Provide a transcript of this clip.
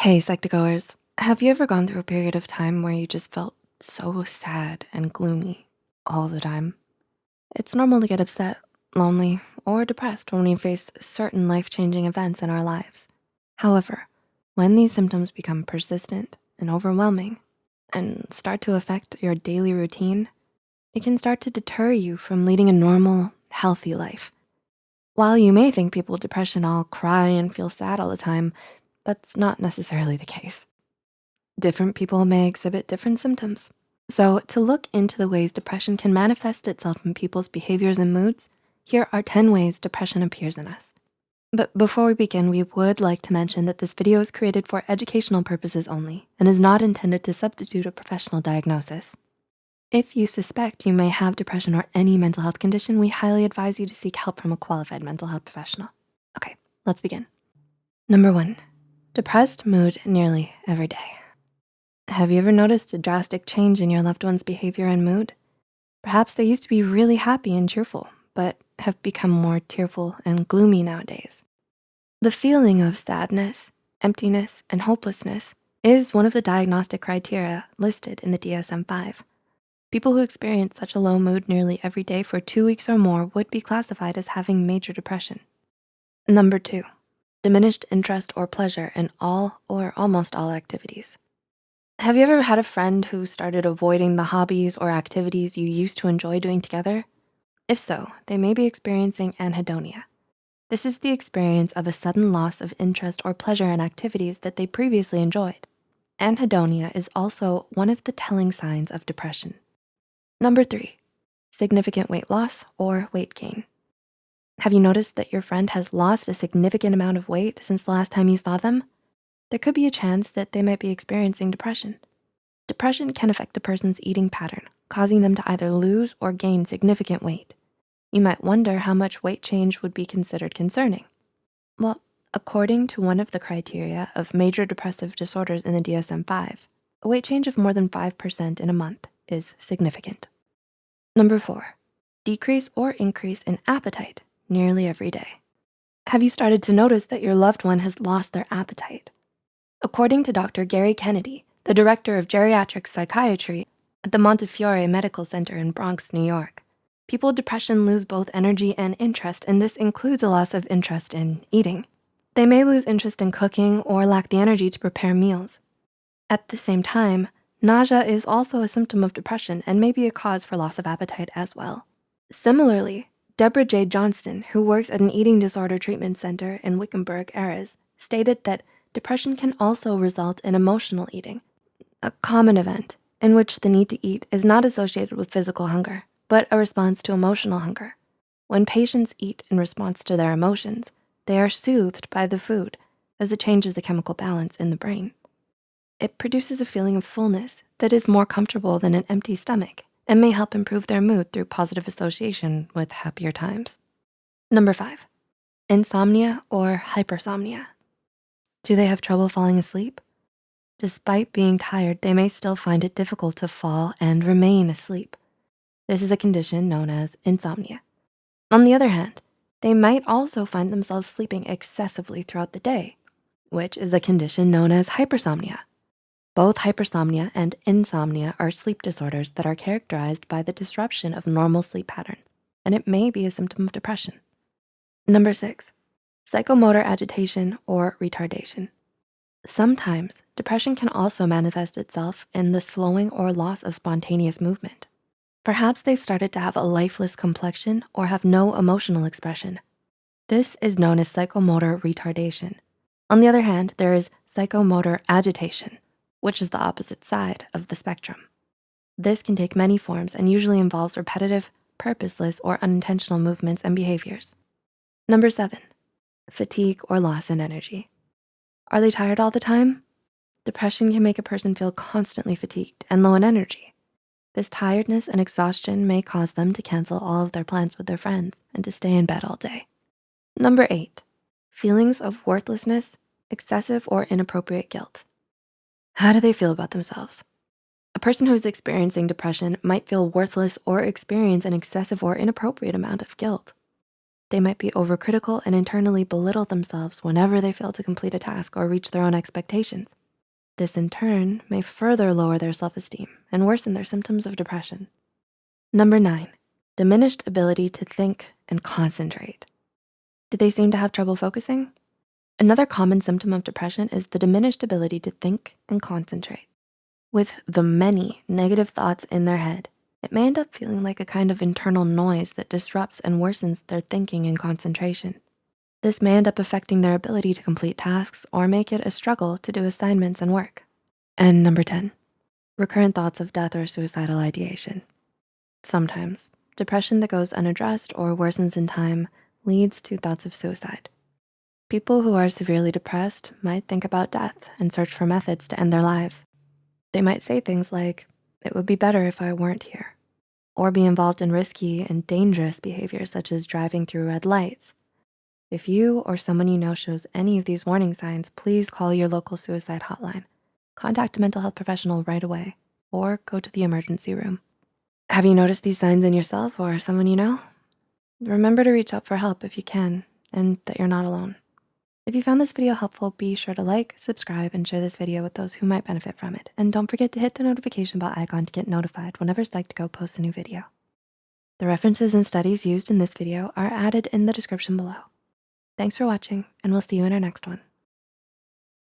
Hey, Psych2Goers. Have you ever gone through a period of time where you just felt so sad and gloomy all the time? It's normal to get upset, lonely, or depressed when we face certain life-changing events in our lives. However, when these symptoms become persistent and overwhelming and start to affect your daily routine, it can start to deter you from leading a normal, healthy life. While you may think people with depression all cry and feel sad all the time, that's not necessarily the case. Different people may exhibit different symptoms. So to look into the ways depression can manifest itself in people's behaviors and moods, here are 10 ways depression appears in us. But before we begin, we would like to mention that this video is created for educational purposes only and is not intended to substitute a professional diagnosis. If you suspect you may have depression or any mental health condition, we highly advise you to seek help from a qualified mental health professional. Okay, let's begin. Number 1, depressed mood nearly every day. Have you ever noticed a drastic change in your loved one's behavior and mood? Perhaps they used to be really happy and cheerful, but have become more tearful and gloomy nowadays. The feeling of sadness, emptiness, and hopelessness is one of the diagnostic criteria listed in the DSM-5. People who experience such a low mood nearly every day for 2 weeks or more would be classified as having major depression. Number 2, diminished interest or pleasure in all or almost all activities. Have you ever had a friend who started avoiding the hobbies or activities you used to enjoy doing together? If so, they may be experiencing anhedonia. This is the experience of a sudden loss of interest or pleasure in activities that they previously enjoyed. Anhedonia is also one of the telling signs of depression. Number 3, significant weight loss or weight gain. Have you noticed that your friend has lost a significant amount of weight since the last time you saw them? There could be a chance that they might be experiencing depression. Depression can affect a person's eating pattern, causing them to either lose or gain significant weight. You might wonder how much weight change would be considered concerning. Well, according to one of the criteria of major depressive disorders in the DSM-5, a weight change of more than 5% in a month is significant. Number 4, decrease or increase in appetite nearly every day. Have you started to notice that your loved one has lost their appetite? According to Dr. Gary Kennedy, the director of geriatric psychiatry at the Montefiore Medical Center in Bronx, New York, people with depression lose both energy and interest, and this includes a loss of interest in eating. They may lose interest in cooking or lack the energy to prepare meals. At the same time, nausea is also a symptom of depression and may be a cause for loss of appetite as well. Similarly, Deborah J. Johnston, who works at an eating disorder treatment center in Wickenburg, Arizona, stated that depression can also result in emotional eating, a common event in which the need to eat is not associated with physical hunger, but a response to emotional hunger. When patients eat in response to their emotions, they are soothed by the food as it changes the chemical balance in the brain. It produces a feeling of fullness that is more comfortable than an empty stomach and may help improve their mood through positive association with happier times. Number 5, insomnia or hypersomnia. Do they have trouble falling asleep? Despite being tired, they may still find it difficult to fall and remain asleep. This is a condition known as insomnia. On the other hand, they might also find themselves sleeping excessively throughout the day, which is a condition known as hypersomnia. Both hypersomnia and insomnia are sleep disorders that are characterized by the disruption of normal sleep patterns, and it may be a symptom of depression. Number 6, psychomotor agitation or retardation. Sometimes depression can also manifest itself in the slowing or loss of spontaneous movement. Perhaps they've started to have a lifeless complexion or have no emotional expression. This is known as psychomotor retardation. On the other hand, there is psychomotor agitation, which is the opposite side of the spectrum. This can take many forms and usually involves repetitive, purposeless, or unintentional movements and behaviors. Number 7, fatigue or loss in energy. Are they tired all the time? Depression can make a person feel constantly fatigued and low in energy. This tiredness and exhaustion may cause them to cancel all of their plans with their friends and to stay in bed all day. Number 8, feelings of worthlessness, excessive or inappropriate guilt. How do they feel about themselves? A person who is experiencing depression might feel worthless or experience an excessive or inappropriate amount of guilt. They might be overcritical and internally belittle themselves whenever they fail to complete a task or reach their own expectations. This in turn may further lower their self-esteem and worsen their symptoms of depression. Number 9, diminished ability to think and concentrate. Do they seem to have trouble focusing? Another common symptom of depression is the diminished ability to think and concentrate. With the many negative thoughts in their head, it may end up feeling like a kind of internal noise that disrupts and worsens their thinking and concentration. This may end up affecting their ability to complete tasks or make it a struggle to do assignments and work. And number 10, recurrent thoughts of death or suicidal ideation. Sometimes, depression that goes unaddressed or worsens in time leads to thoughts of suicide. People who are severely depressed might think about death and search for methods to end their lives. They might say things like, "It would be better if I weren't here," or be involved in risky and dangerous behaviors such as driving through red lights. If you or someone you know shows any of these warning signs, please call your local suicide hotline. Contact a mental health professional right away or go to the emergency room. Have you noticed these signs in yourself or someone you know? Remember to reach out for help if you can and that you're not alone. If you found this video helpful, be sure to like, subscribe, and share this video with those who might benefit from it. And don't forget to hit the notification bell icon to get notified whenever Psych2Go posts a new video. The references and studies used in this video are added in the description below. Thanks for watching, and we'll see you in our next one.